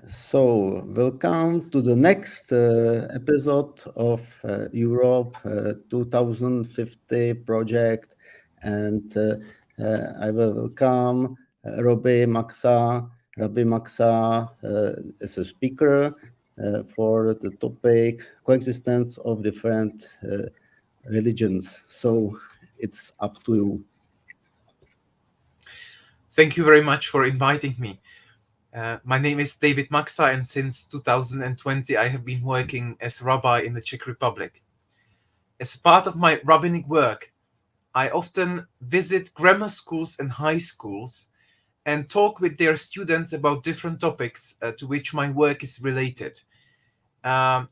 So, welcome to the next episode of Europe 2050 project, and I will welcome Rabbi Maxa. Rabbi Maxa is a speaker for the topic coexistence of different religions. So, it's up to you. Thank you very much for inviting me. My name is David Maxa, and since 2020, I have been working as rabbi in the Czech Republic. As part of my rabbinic work, I often visit grammar schools and high schools and talk with their students about different topics to which my work is related.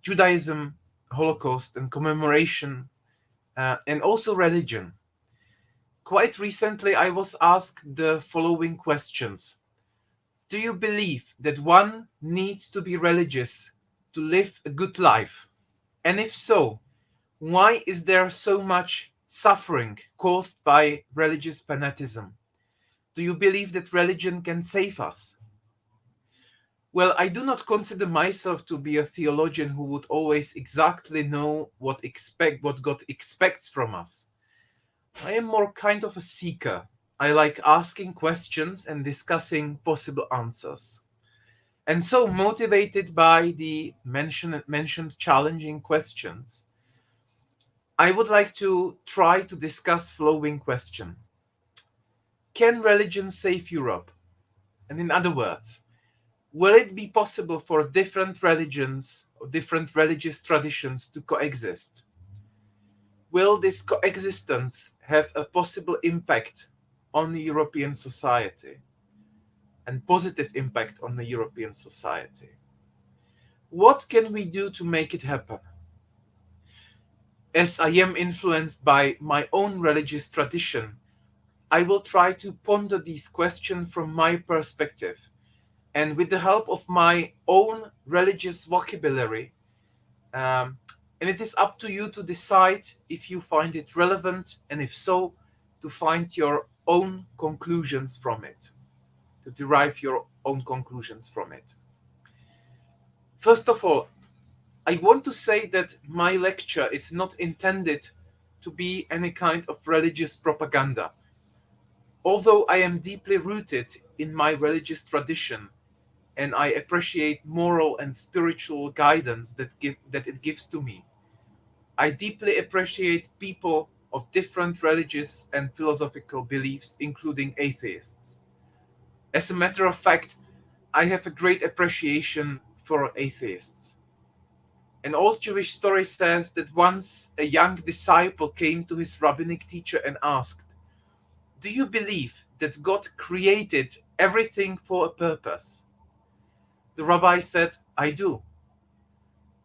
Judaism, Holocaust, and commemoration, and also religion. Quite recently, I was asked the following questions. Do you believe that one needs to be religious to live a good life? And if so, why is there so much suffering caused by religious fanaticism? Do you believe that religion can save us? Well, I do not consider myself to be a theologian who would always exactly know what God expects from us. I am more kind of a seeker. I like asking questions and discussing possible answers. And so, motivated by the mentioned challenging questions, I would like to try to discuss following question. Can religion save Europe? And in other words, will it be possible for different religions or different religious traditions to coexist? Will this coexistence have a possible impact on the European society and positive impact on the European society? What can we do to make it happen? As I am influenced by my own religious tradition, I will try to ponder these questions from my perspective and with the help of my own religious vocabulary. Um, and it is up to you to decide if you find it relevant, and if so, to find your own conclusions from it, to derive your own conclusions from it. First of all, I want to say that my lecture is not intended to be any kind of religious propaganda. Although I am deeply rooted in my religious tradition and I appreciate moral and spiritual guidance that it gives to me, I deeply appreciate people of different religious and philosophical beliefs, including atheists. As a matter of fact, I have a great appreciation for atheists. An old Jewish story says that once a young disciple came to his rabbinic teacher and asked, "Do you believe that God created everything for a purpose?" The rabbi said, "I do."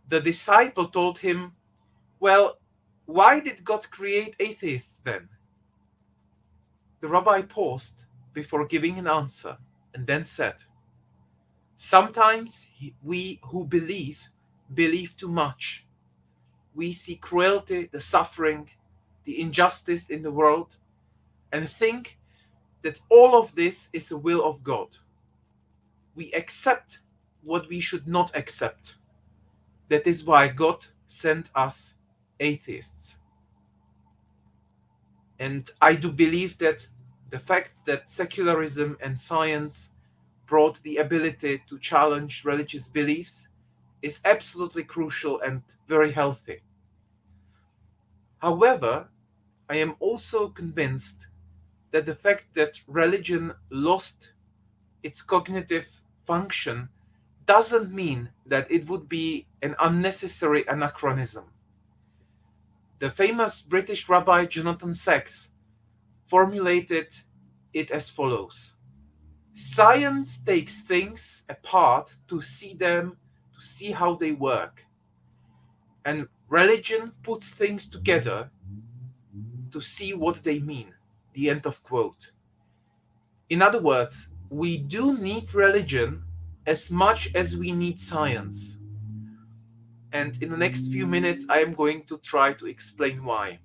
The disciple told him, "Well, why did God create atheists then?" The rabbi paused before giving an answer and then said, "Sometimes we who believe too much. We see cruelty, the suffering, the injustice in the world, and think that all of this is the will of God. We accept what we should not accept. That is why God sent us atheists." And I do believe that the fact that secularism and science brought the ability to challenge religious beliefs is absolutely crucial and very healthy. However, I am also convinced that the fact that religion lost its cognitive function doesn't mean that it would be an unnecessary anachronism. The famous British rabbi Jonathan Sacks formulated it as follows: Science takes things apart to see how they work, and religion puts things together to see what they mean. The end of quote. In other words, we do need religion as much as we need science. And in the next few minutes, I am going to try to explain why.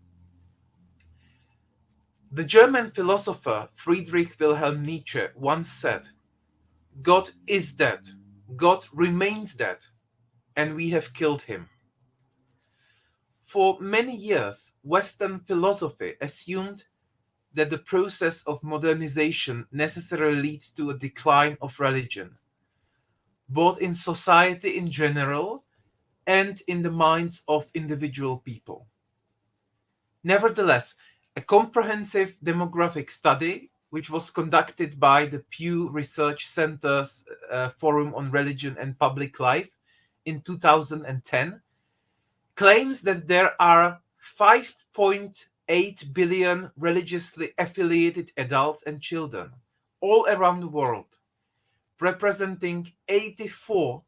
The German philosopher Friedrich Wilhelm Nietzsche once said, "God is dead. God remains dead, and we have killed him. For many years, Western philosophy assumed that the process of modernization necessarily leads to a decline of religion, both in society in general and in the minds of individual people. Nevertheless, a comprehensive demographic study, which was conducted by the Pew Research Center's Forum on Religion and Public Life in 2010, claims that there are 5.8 billion religiously affiliated adults and children all around the world, representing 84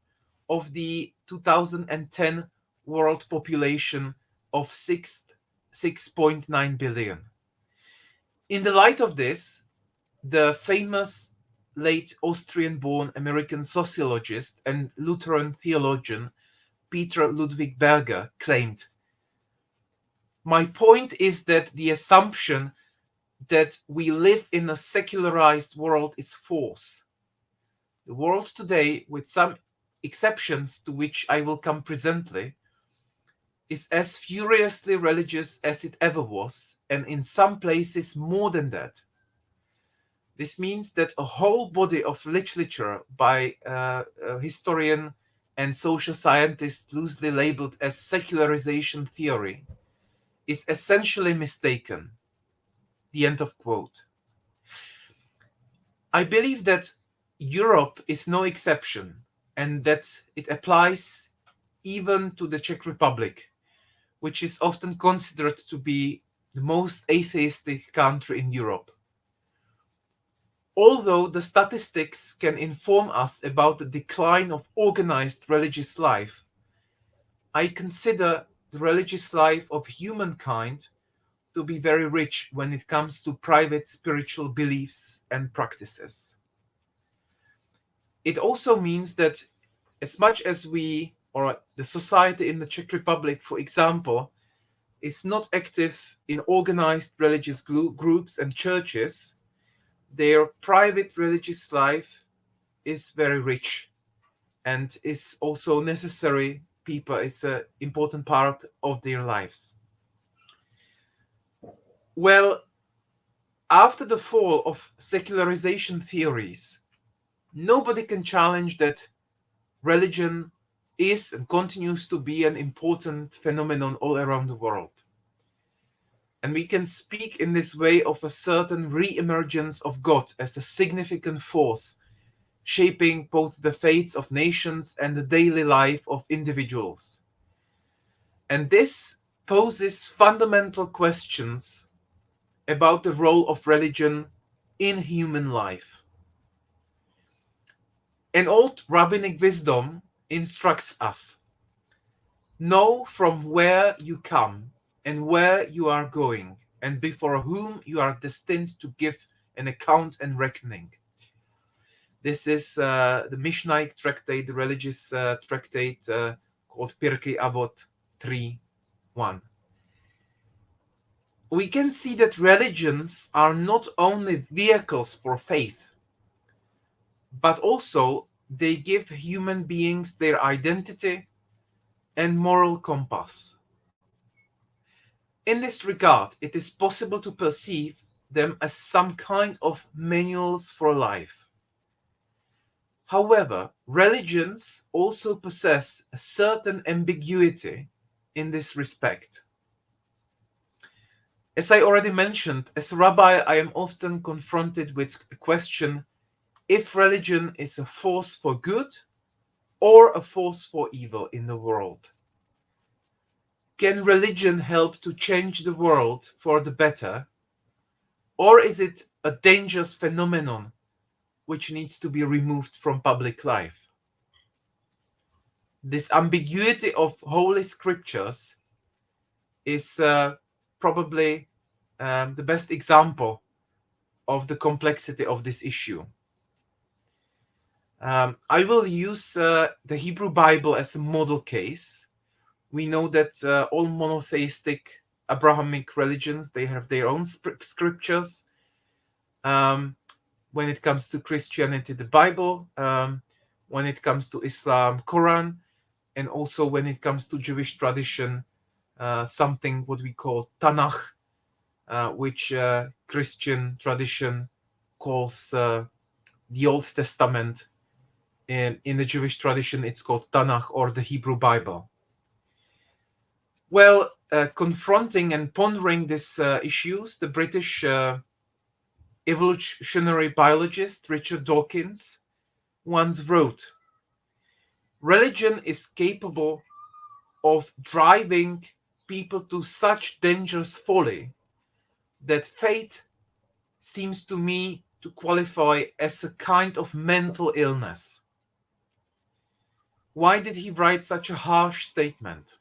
of the 2010 world population of 6.9 billion. In the light of this, the famous late Austrian-born American sociologist and Lutheran theologian Peter Ludwig Berger claimed, "My point is that the assumption that we live in a secularized world is false. The world today, with some exceptions to which I will come presently, is as furiously religious as it ever was, and in some places more than that. This means that a whole body of literature by a historian and social scientist loosely labeled as secularization theory is essentially mistaken." The end of quote. I believe that Europe is no exception, and that it applies even to the Czech Republic, which is often considered to be the most atheistic country in Europe. Although the statistics can inform us about the decline of organized religious life, I consider the religious life of humankind to be very rich when it comes to private spiritual beliefs and practices. It also means that as much as we, or the society in the Czech Republic, for example, is not active in organized religious groups and churches, their private religious life is very rich and is also necessary. People is an important part of their lives. Well, after the fall of secularization theories, nobody can challenge that religion is and continues to be an important phenomenon all around the world. And we can speak in this way of a certain re-emergence of God as a significant force shaping both the fates of nations and the daily life of individuals. And this poses fundamental questions about the role of religion in human life. An old rabbinic wisdom instructs us: know from where you come and where you are going, and before whom you are destined to give an account and reckoning. This is the Mishnaic tractate, the religious tractate called Pirkei Avot 3:1. We can see that religions are not only vehicles for faith, but also they give human beings their identity and moral compass. In this regard, it is possible to perceive them as some kind of manuals for life. However, religions also possess a certain ambiguity in this respect. As I already mentioned, as a rabbi, I am often confronted with the question if religion is a force for good or a force for evil in the world. Can religion help to change the world for the better, or is it a dangerous phenomenon which needs to be removed from public life? This ambiguity of holy scriptures is probably the best example of the complexity of this issue. I will use the Hebrew Bible as a model case. We know that all monotheistic Abrahamic religions, they have their own scriptures. When it comes to Christianity, the Bible. when it comes to Islam, Quran, and also when it comes to Jewish tradition, something what we call Tanakh, which Christian tradition calls the Old Testament. In the Jewish tradition, it's called Tanakh, or the Hebrew Bible. Well, confronting and pondering these issues, the British evolutionary biologist Richard Dawkins once wrote, "Religion is capable of driving people to such dangerous folly that faith seems to me to qualify as a kind of mental illness." Why did he write such a harsh statement?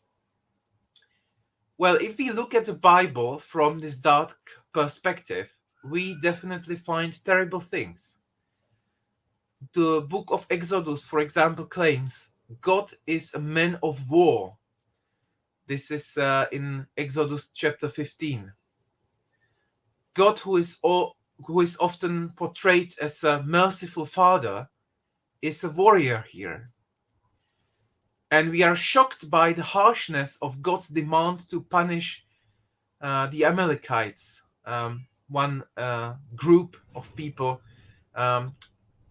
Well, if we look at the Bible from this dark perspective, we definitely find terrible things. The book of Exodus, for example, claims God is a man of war. This is in Exodus chapter 15. God, who is often portrayed as a merciful father, is a warrior here. And we are shocked by the harshness of God's demand to punish the Amalekites, one group of people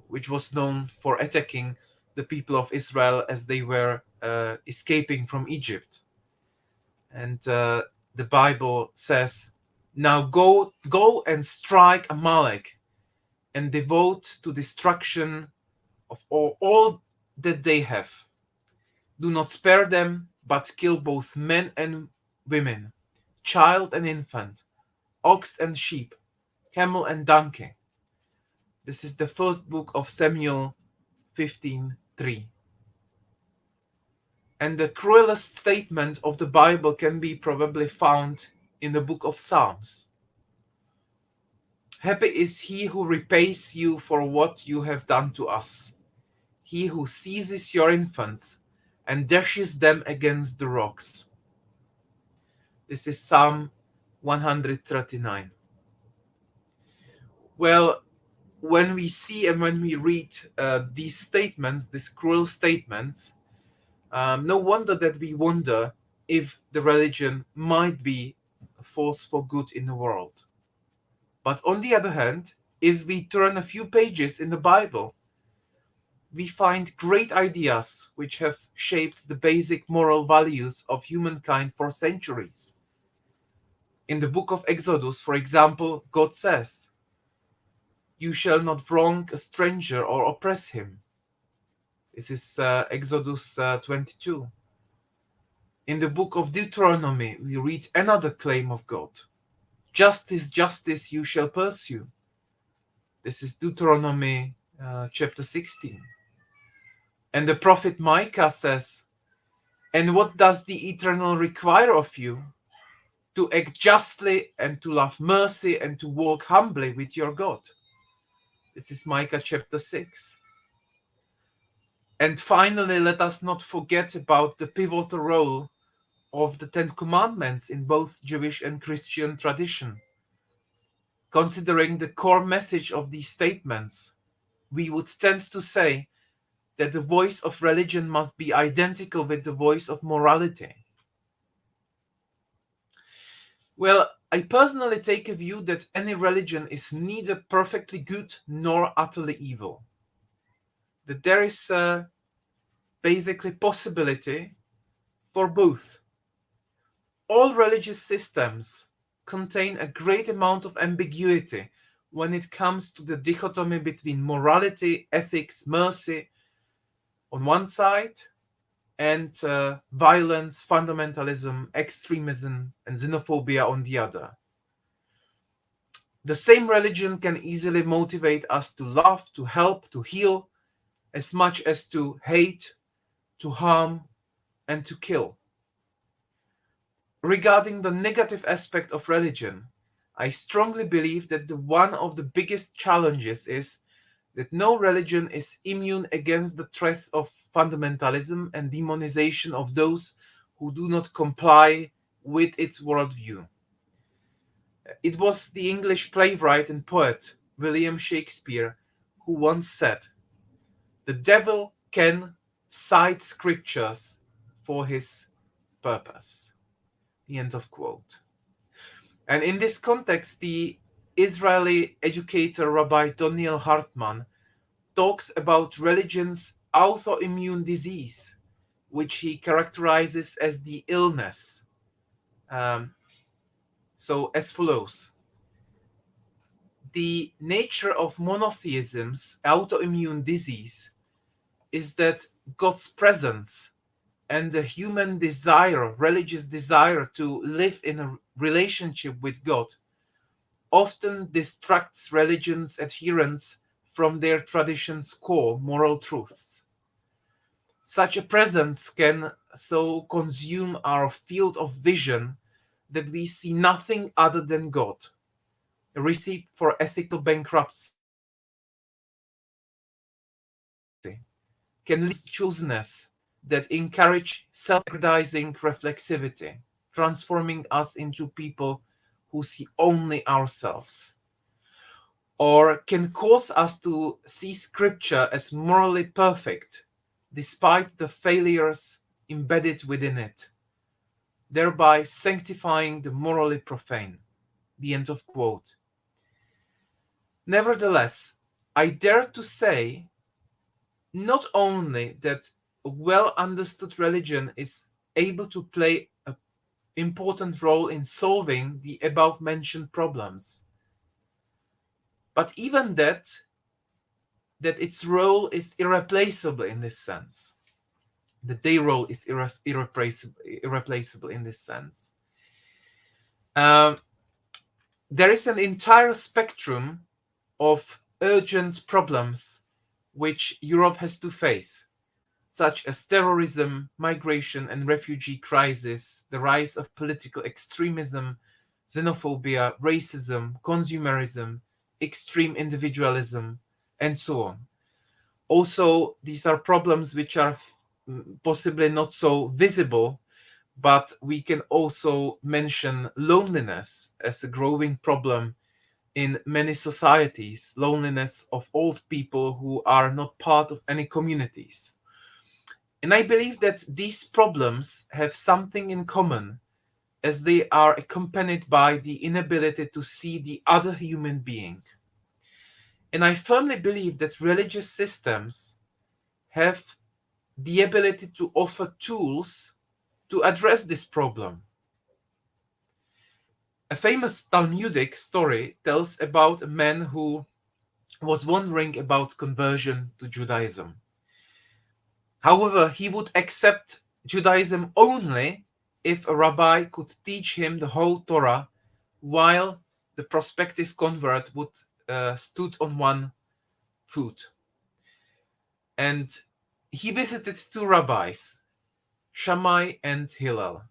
which was known for attacking the people of Israel as they were escaping from Egypt. And the Bible says, "Now go and strike Amalek and devote to destruction of all that they have. Do not spare them, but kill both men and women, child and infant, ox and sheep, camel and donkey." This is the first book of Samuel 15:3. And the cruelest statement of the Bible can be probably found in the book of Psalms. "Happy is he who repays you for what you have done to us, he who seizes your infants and dashes them against the rocks." This is Psalm 139. Well, when we see and when we read these statements, these cruel statements, no wonder that we wonder if the religion might be a force for good in the world. But on the other hand, if we turn a few pages in the Bible, we find great ideas which have shaped the basic moral values of humankind for centuries. In the book of Exodus, for example, God says, "You shall not wrong a stranger or oppress him." This is Exodus 22. In the book of Deuteronomy, we read another claim of God. "Justice, justice you shall pursue." This is Deuteronomy chapter 16. And the prophet Micah says, "And what does the Eternal require of you? To act justly and to love mercy and to walk humbly with your God." This is Micah chapter 6. And finally, let us not forget about the pivotal role of the Ten Commandments in both Jewish and Christian tradition. Considering the core message of these statements, we would tend to say that the voice of religion must be identical with the voice of morality. Well, I personally take a view that any religion is neither perfectly good nor utterly evil. That there is basically possibility for both. All religious systems contain a great amount of ambiguity when it comes to the dichotomy between morality, ethics, mercy on one side, and violence, fundamentalism, extremism, and xenophobia on the other. The same religion can easily motivate us to love, to help, to heal, as much as to hate, to harm, and to kill. Regarding the negative aspect of religion, I strongly believe that one of the biggest challenges is that no religion is immune against the threat of fundamentalism and demonization of those who do not comply with its worldview. It was the English playwright and poet William Shakespeare who once said, "The devil can cite scriptures for his purpose. The end of quote. And in this context, the Israeli educator Rabbi Daniel Hartman talks about religion's autoimmune disease, which he characterizes as the illness. So as follows: the nature of monotheism's autoimmune disease is that God's presence and the human desire, religious desire to live in a relationship with God, often distracts religion's adherents from their tradition's core moral truths. Such a presence can so consume our field of vision that we see nothing other than God, a recipe for ethical bankruptcy. Can lead to chooseness that encourage self-aggrandizing reflexivity, transforming us into people who see only ourselves. Or can cause us to see scripture as morally perfect, despite the failures embedded within it, thereby sanctifying the morally profane. The end of quote. Nevertheless, I dare to say not only that a well-understood religion is able to play an important role in solving the above-mentioned problems, but even that its role is irreplaceable in this sense. That their role is irreplaceable in this sense. There is an entire spectrum of urgent problems which Europe has to face, such as terrorism, migration and refugee crisis, the rise of political extremism, xenophobia, racism, consumerism, extreme individualism, and so on. Also, these are problems which are possibly not so visible, but we can also mention loneliness as a growing problem in many societies, loneliness of old people who are not part of any communities. And I believe that these problems have something in common, as they are accompanied by the inability to see the other human being. And I firmly believe that religious systems have the ability to offer tools to address this problem. A famous Talmudic story tells about a man who was wondering about conversion to Judaism. However, he would accept Judaism only if a rabbi could teach him the whole Torah, while the prospective convert would stood on one foot. And he visited two rabbis, Shammai and Hillel.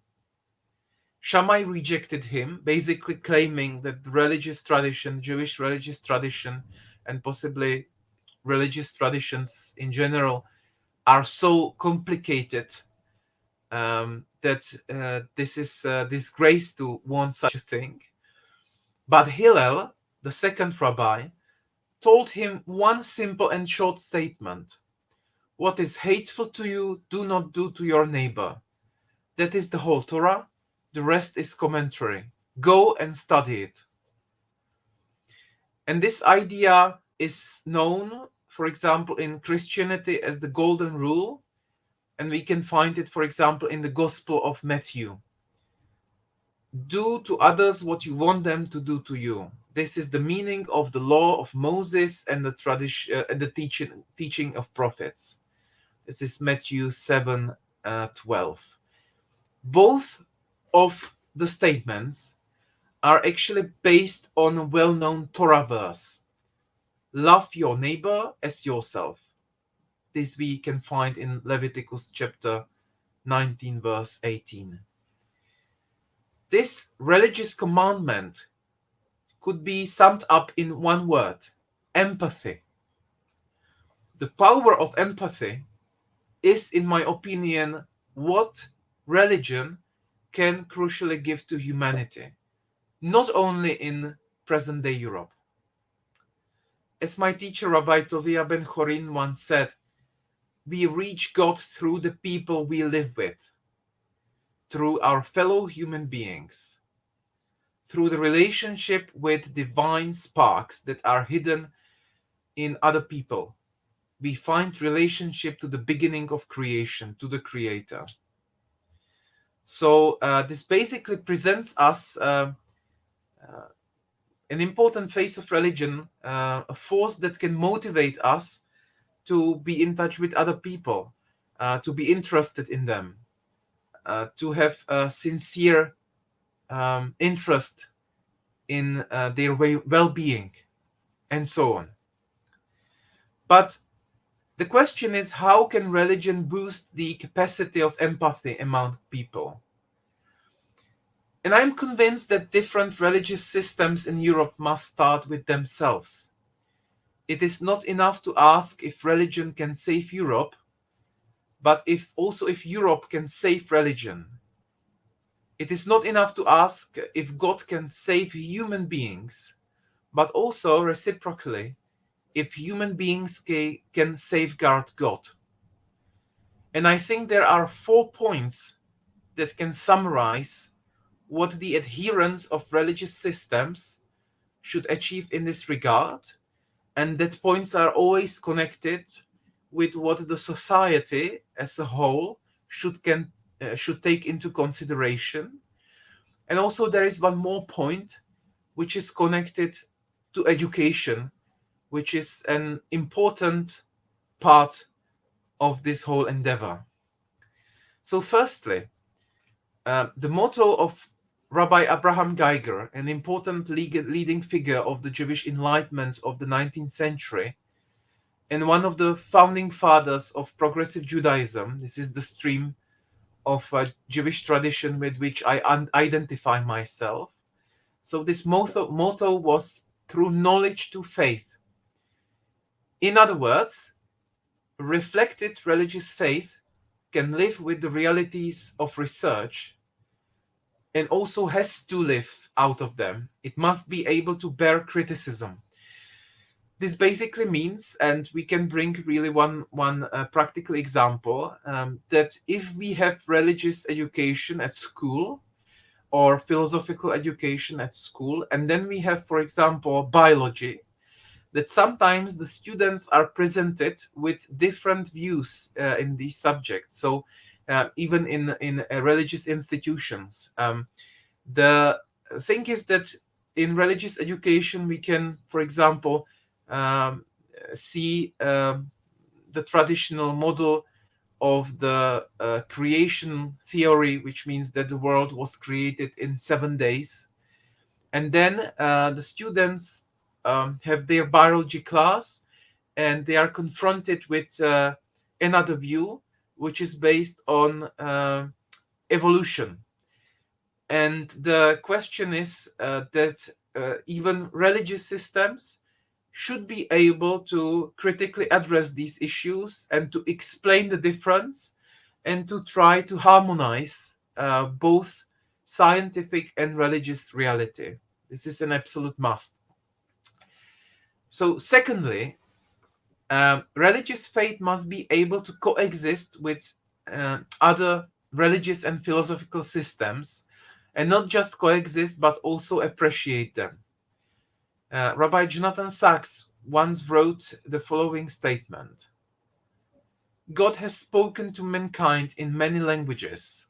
Shammai rejected him, basically claiming that the religious tradition, Jewish religious tradition, and possibly religious traditions in general are so complicated that this is a disgrace to want such a thing. But Hillel, the second rabbi, told him one simple and short statement: what is hateful to you, do not do to your neighbor. That is the whole Torah. The rest is commentary. Go and study it. And this idea is known, for example, in Christianity as the Golden Rule. And we can find it, for example, in the Gospel of Matthew. Do to others what you want them to do to you. This is the meaning of the law of Moses and the tradition, and the teaching of prophets. This is Matthew 7:12. Both of the statements are actually based on a well-known Torah verse: love your neighbor as yourself. This we can find in Leviticus chapter 19, verse 18. This religious commandment could be summed up in one word: empathy. The power of empathy is, in my opinion, what religion can crucially give to humanity, not only in present-day Europe. As my teacher Rabbi Tovia Ben Chorin once said, we reach God through the people we live with, through our fellow human beings, through the relationship with divine sparks that are hidden in other people. We find relationship to the beginning of creation, to the Creator. So this basically presents us an important phase of religion, a force that can motivate us to be in touch with other people, to be interested in them, to have a sincere interest in their well-being, and so on. But the question is, how can religion boost the capacity of empathy among people? And I'm convinced that different religious systems in Europe must start with themselves. It is not enough to ask if religion can save Europe, but if Europe can save religion. It is not enough to ask if God can save human beings, but also reciprocally, if human beings can safeguard God. And I think there are 4 points that can summarize what the adherents of religious systems should achieve in this regard, and that points are always connected with what the society as a whole should take into consideration. And also there is one more point which is connected to education, which is an important part of this whole endeavor. So firstly, the motto of Rabbi Abraham Geiger, an important leading figure of the Jewish Enlightenment of the 19th century, and one of the founding fathers of progressive Judaism. This is the stream of Jewish tradition with which I identify myself. So this motto was through knowledge to faith. In other words, reflected religious faith can live with the realities of research and also has to live out of them. It must be able to bear criticism. This basically means, and we can bring really one practical example, that if we have religious education at school or philosophical education at school, and then we have, for example, biology, that sometimes the students are presented with different views in these subjects. So even in religious institutions, the thing is that in religious education we can, for example, see the traditional model of the creation theory, which means that the world was created in 7 days. And then the students have their biology class, and they are confronted with another view, which is based on evolution. And the question is that even religious systems should be able to critically address these issues and to explain the difference and to try to harmonize both scientific and religious reality. This is an absolute must. So secondly, religious faith must be able to coexist with other religious and philosophical systems, and not just coexist, but also appreciate them. Rabbi Jonathan Sachs once wrote the following statement: God has spoken to mankind in many languages,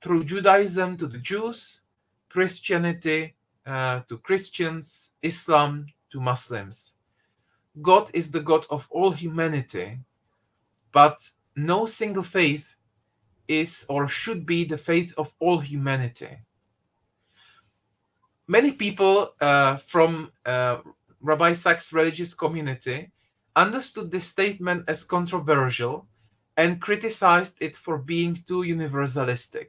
through Judaism to the Jews, Christianity to Christians, Islam to Muslims. God is the God of all humanity, but no single faith is or should be the faith of all humanity. Many people from Rabbi Sachs' religious community understood this statement as controversial and criticized it for being too universalistic,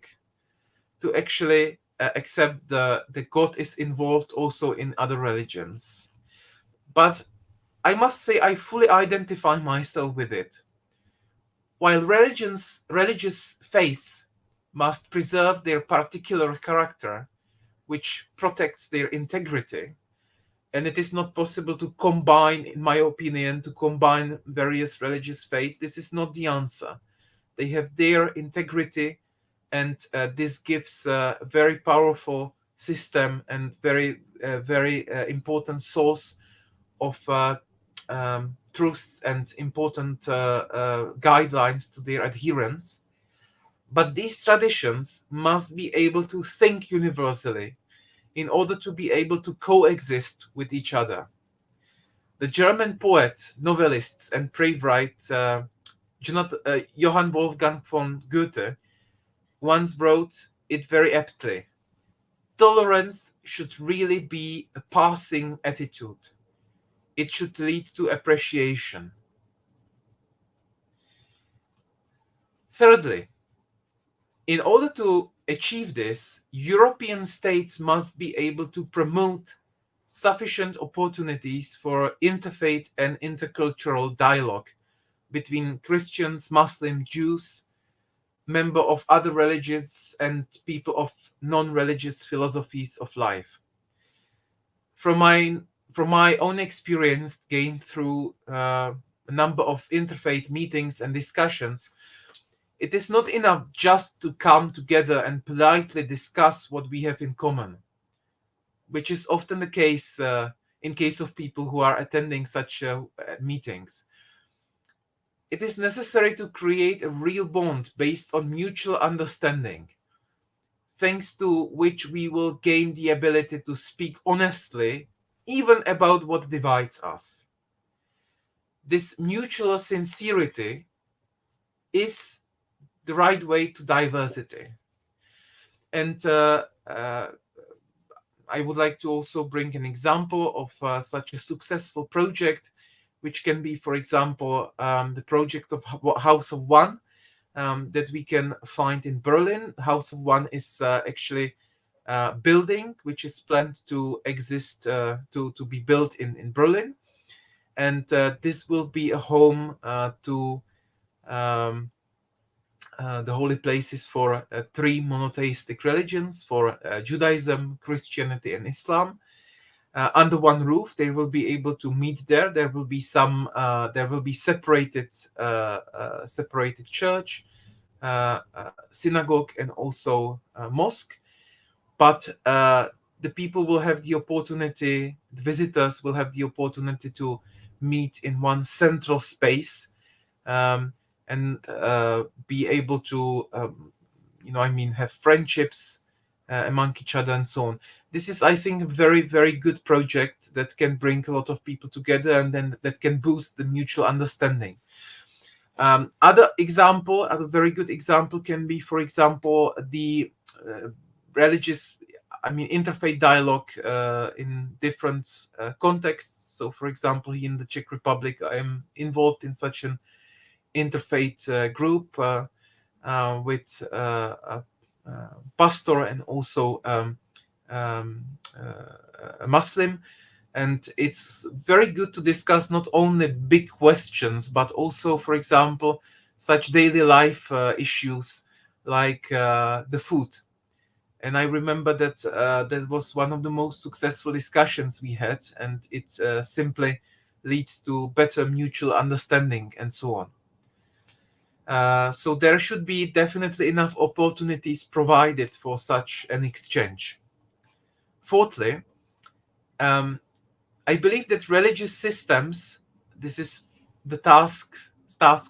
to actually accept that God is involved also in other religions. But I must say I fully identify myself with it. While religious faiths must preserve their particular character, which protects their integrity, and it is not possible to combine, in my opinion, to combine various religious faiths. This is not the answer. They have their integrity, and this gives a very powerful system and very important source of truths and important guidelines to their adherents. But these traditions must be able to think universally in order to be able to coexist with each other. The German poet, novelist, and playwright Johann Wolfgang von Goethe once wrote it very aptly: tolerance should really be a passing attitude. It should lead to appreciation. Thirdly, in order to achieve this, European states must be able to promote sufficient opportunities for interfaith and intercultural dialogue between Christians, Muslims, Jews, members of other religions, and people of non-religious philosophies of life. From my own experience gained through a number of interfaith meetings and discussions, it is not enough just to come together and politely discuss what we have in common, which is often the case in case of people who are attending such meetings. It is necessary to create a real bond based on mutual understanding, thanks to which we will gain the ability to speak honestly, even about what divides us. This mutual sincerity is the right way to diversity. And I would like to also bring an example of such a successful project, which can be, for example, the project of House of One that we can find in Berlin. House of One is actually a building which is planned to exist, to be built in Berlin. And this will be a home to the holy places for three monotheistic religions, for Judaism, Christianity, and Islam. Under one roof, they will be able to meet there. There will be separated church, synagogue, and also mosque. But the people will have the opportunity, the visitors will have the opportunity to meet in one central space, and be able to, have friendships among each other and so on. This is, I think, a very, very good project that can bring a lot of people together, and then that can boost the mutual understanding. Other very good example can be, for example, the interfaith dialogue in different contexts. So, for example, here in the Czech Republic, I am involved in such an interfaith group with a pastor and also a Muslim. And it's very good to discuss not only big questions, but also, for example, such daily life issues like the food. And I remember that that was one of the most successful discussions we had, and it simply leads to better mutual understanding and so on. So there should be definitely enough opportunities provided for such an exchange. Fourthly, I believe that religious systems, this is the task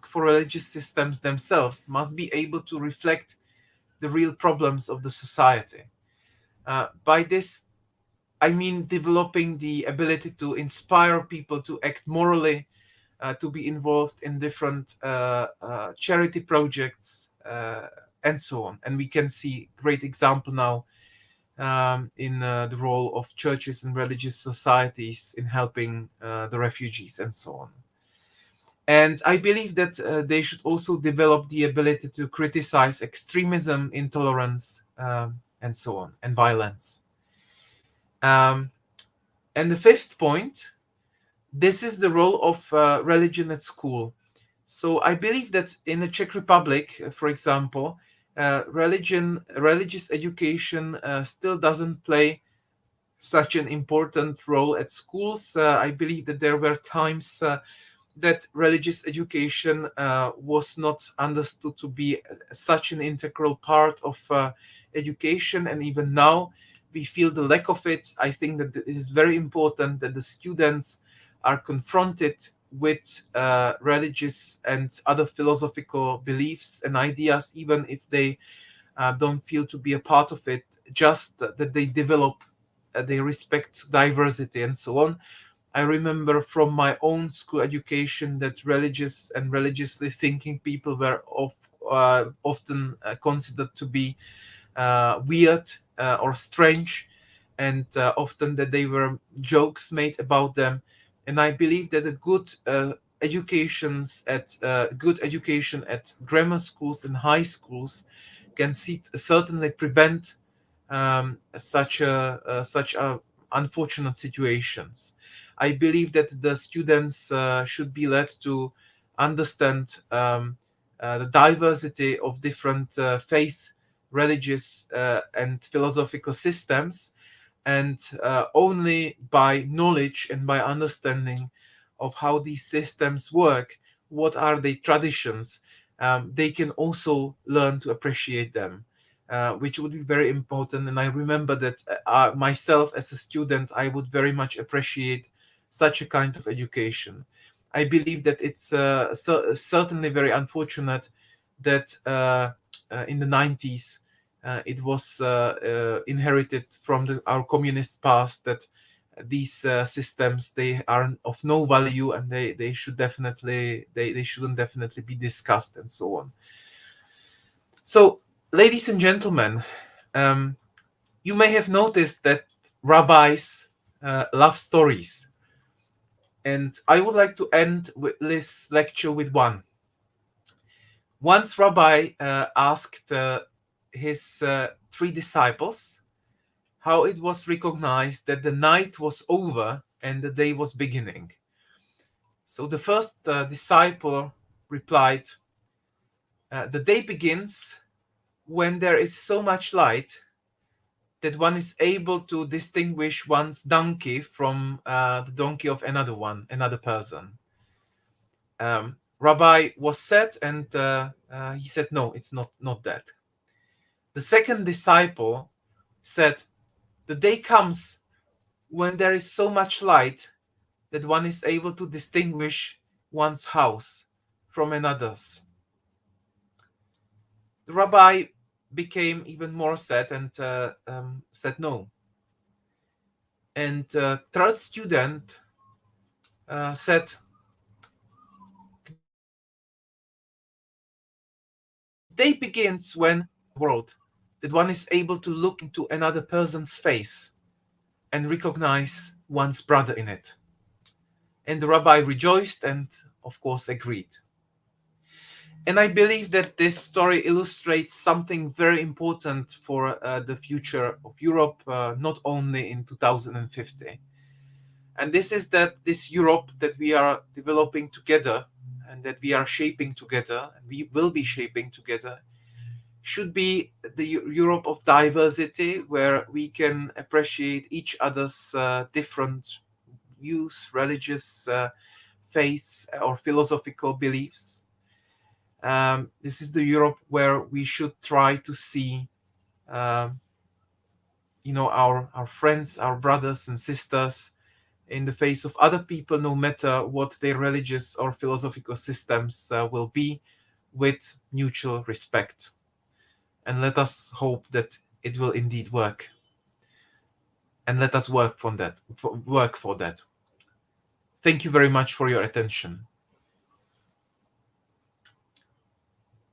for religious systems themselves, must be able to reflect the real problems of the society. By this, I mean developing the ability to inspire people to act morally, to be involved in different charity projects, and so on. And we can see great example now in the role of churches and religious societies in helping the refugees and so on. And I believe that they should also develop the ability to criticize extremism, intolerance, and so on, and violence. And the fifth point, this is the role of religion at school. So I believe that in the Czech Republic, for example, religious education still doesn't play such an important role at schools. I believe that there were times that religious education was not understood to be such an integral part of education, and even now we feel the lack of it. I think that it is very important that the students are confronted with religious and other philosophical beliefs and ideas, even if they don't feel to be a part of it, just that they develop, they respect diversity and so on. I remember from my own school education that religious and religiously thinking people were often considered to be weird or strange, and often that they were jokes made about them. And I believe that a good education at grammar schools and high schools can certainly prevent such unfortunate situations. I believe that the students should be led to understand the diversity of different faith, religious, and philosophical systems, and only by knowledge and by understanding of how these systems work, what are the traditions, they can also learn to appreciate them, which would be very important. And I remember that myself as a student, I would very much appreciate such a kind of education. I believe that it's certainly very unfortunate that in the 90s it was inherited from our communist past, that these systems, they are of no value, and they should definitely they shouldn't definitely be discussed and so on. So, ladies and gentlemen, um, you may have noticed that rabbis love stories, and I would like to end with this lecture with one. Once Rabbi asked his three disciples how it was recognized that the night was over and the day was beginning. So the first disciple replied, "The day begins when there is so much light that one is able to distinguish one's donkey from the donkey of another person." Rabbi was sad, and he said, "No, it's not that." The second disciple said, "The day comes when there is so much light that one is able to distinguish one's house from another's." The rabbi became even more sad and said no. And third student said, "Day begins when world that one is able to look into another person's face and recognize one's brother in it." And the rabbi rejoiced and, of course, agreed. And I believe that this story illustrates something very important for the future of Europe, not only in 2050. And this is that this Europe that we are developing together and that we are shaping together, and we will be shaping together, should be the Europe of diversity, where we can appreciate each other's different views, religious faiths, or philosophical beliefs. This is the Europe where we should try to see, our friends, our brothers and sisters in the face of other people, no matter what their religious or philosophical systems will be, with mutual respect. And let us hope that it will indeed work. And let us work for that. Thank you very much for your attention.